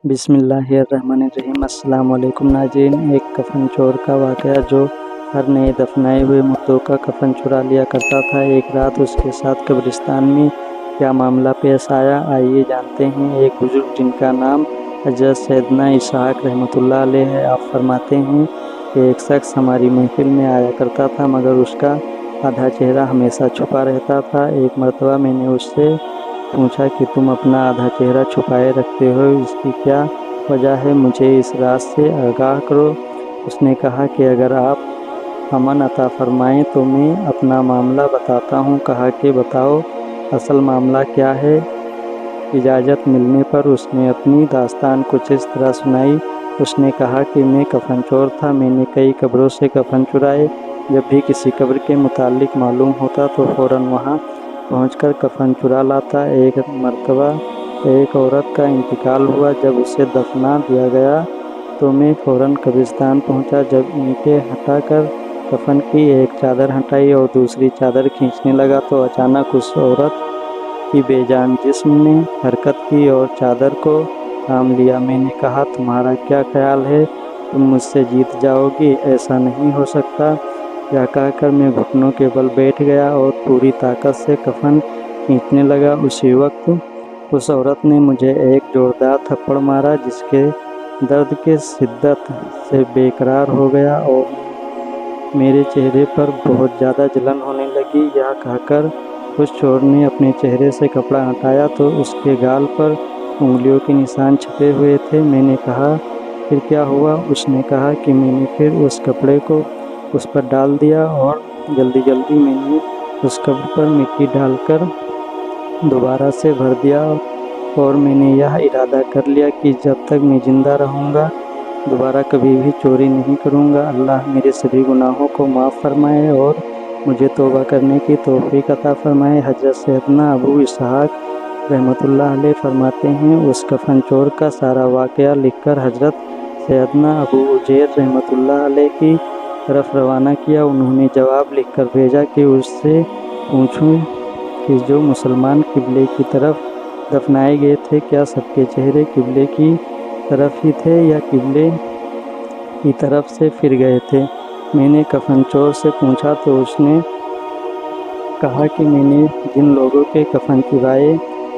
बिस्मिल्लाहिर्रहमानिर्रहीम। अस्सलाम वालेकुम नाज़रीन। एक कफ़न चोर का वाक़या जो हर नए दफनाए हुए मुर्दों का कफ़न चुरा लिया करता था। एक रात उसके साथ कब्रिस्तान में क्या मामला पेश आया, आइए जानते हैं। एक बुज़ुर्ग जिनका नाम हज़रत सैयदना इसहाक़ रहमतुल्लाह अलैह है, आप फरमाते हैं कि एक शख्स हमारी महफ़िल में आया करता था, मगर उसका आधा चेहरा हमेशा छुपा रहता था। एक मरतबा मैंने उससे पूछा कि तुम अपना आधा चेहरा छुपाए रखते हो, इसकी क्या वजह है, मुझे इस राज से आगाह करो। उसने कहा कि अगर आप अमन अता फरमाएं तो मैं अपना मामला बताता हूँ। कहा कि बताओ असल मामला क्या है। इजाज़त मिलने पर उसने अपनी दास्तान कुछ इस तरह सुनाई। उसने कहा कि मैं कफ़न चोर था, मैंने कई कब्रों से कफ़न चुराए। जब भी किसी कब्र के मुतालिक मालूम होता तो फ़ौरन वहाँ पहुंचकर कफ़न चुरा लाता। एक मरतबा एक औरत का इंतकाल हुआ। जब उसे दफना दिया गया तो मैं फ़ौरन कब्रिस्तान पहुंचा। जब ईंटें हटाकर कफ़न की एक चादर हटाई और दूसरी चादर खींचने लगा तो अचानक उस औरत की बेजान जिस्म ने हरकत की और चादर को थाम लिया। मैंने कहा, तुम्हारा क्या ख्याल है, तुम मुझसे जीत जाओगी? ऐसा नहीं हो सकता। यह कहकर मैं घुटनों के बल बैठ गया और पूरी ताकत से कफ़न खींचने लगा। उसी वक्त उस औरत ने मुझे एक ज़ोरदार थप्पड़ मारा, जिसके दर्द के शिद्दत से बेकरार हो गया और मेरे चेहरे पर बहुत ज़्यादा जलन होने लगी। यह कहकर उस चोर ने अपने चेहरे से कपड़ा हटाया तो उसके गाल पर उंगलियों के निशान छपे हुए थे। मैंने कहा, फिर क्या हुआ? उसने कहा कि मैंने फिर उस कपड़े को उस पर डाल दिया और जल्दी जल्दी मैंने उस कब्र पर मिट्टी डालकर दोबारा से भर दिया और मैंने यह इरादा कर लिया कि जब तक मैं ज़िंदा रहूँगा दोबारा कभी भी चोरी नहीं करूँगा। अल्लाह मेरे सभी गुनाहों को माफ़ फरमाए और मुझे तौबा करने की तौफीक अता फरमाए। हज़रत सैयदना अबू इसहाक़ रहमतुल्लाह अलैह फरमाते हैं, उस कफ़न चोर का सारा वाक़या लिखकर हज़रत सैयदना अबू उजैर रहमतुल्लाह अलैह की तरफ रवाना किया। उन्होंने जवाब लिखकर भेजा कि उससे पूछूं कि जो मुसलमान किबले की तरफ दफनाए गए थे, क्या सबके चेहरे किबले की तरफ ही थे या किबले की तरफ से फिर गए थे? मैंने कफ़न चोर से पूछा तो उसने कहा कि मैंने जिन लोगों के कफ़न चुराए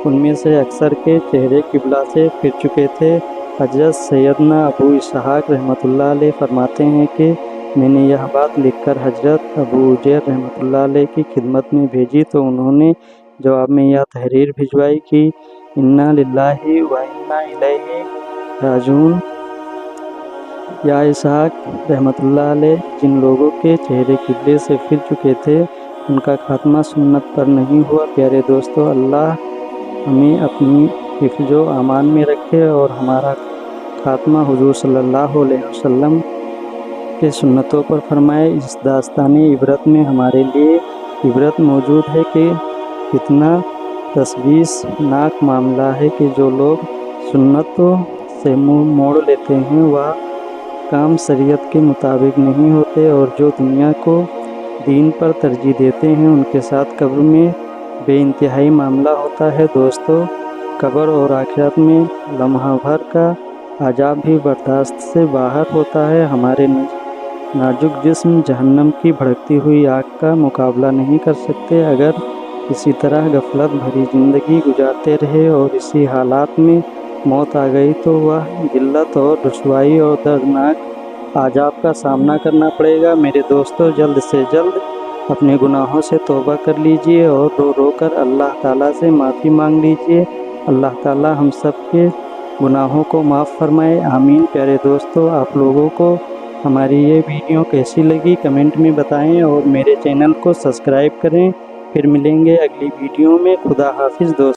उनमें से अक्सर के चेहरे किबला से फिर चुके थे। हज़रत सैयदना अबू इसहाक़ रहमतुल्लाह अलैह फरमाते हैं कि मैंने यह बात लिखकर हज़रत अबू उजैर रहमतुल्लाह अलैह की खिदमत में भेजी तो उन्होंने जवाब में यह तहरीर भिजवाई कि इन्ना लिल्लाहि व इन्ना इलैहि राजिऊन। या इसहाक़ रहमतुल्लाह अलैह, जिन लोगों के चेहरे किबले से फिर चुके थे उनका खात्मा सुन्नत पर नहीं हुआ। प्यारे दोस्तों, अल्लाह हमें अपनी हिफ्ज़ो अमान में रखे और हमारा खात्मा हुज़ूर सल्लल्लाहु अलैहि वसल्लम के सुन्नतों पर फरमाए। इस दास्ताने इबरत में हमारे लिए इबरत मौजूद है कि कितना तशवीशनाक मामला है कि जो लोग सुन्नतों से मुँह मोड़ लेते हैं, वह काम शरीयत के मुताबिक नहीं होते और जो दुनिया को दीन पर तरजीह देते हैं, उनके साथ कब्र में बेइंतहाई मामला होता है। दोस्तों, कब्र और आखिरत में लम्हा भर का अजाब भी बर्दाश्त से बाहर होता है। हमारे नाजुक जिस्म जहन्नम की भड़कती हुई आग का मुकाबला नहीं कर सकते। अगर इसी तरह गफलत भरी ज़िंदगी गुजारते रहे और इसी हालात में मौत आ गई तो वह जिल्लत और रुसवाई और दर्दनाक आज़ाब का सामना करना पड़ेगा। मेरे दोस्तों, जल्द से जल्द अपने गुनाहों से तौबा कर लीजिए और रो रो कर अल्लाह ताला से माफ़ी मांग लीजिए। अल्लाह ताला हम सब के गुनाहों को माफ़ फरमाए, आमीन। प्यारे दोस्तों, आप लोगों को हमारी ये वीडियो कैसी लगी कमेंट में बताएं और मेरे चैनल को सब्सक्राइब करें। फिर मिलेंगे अगली वीडियो में। खुदा हाफिज़ दोस्तों।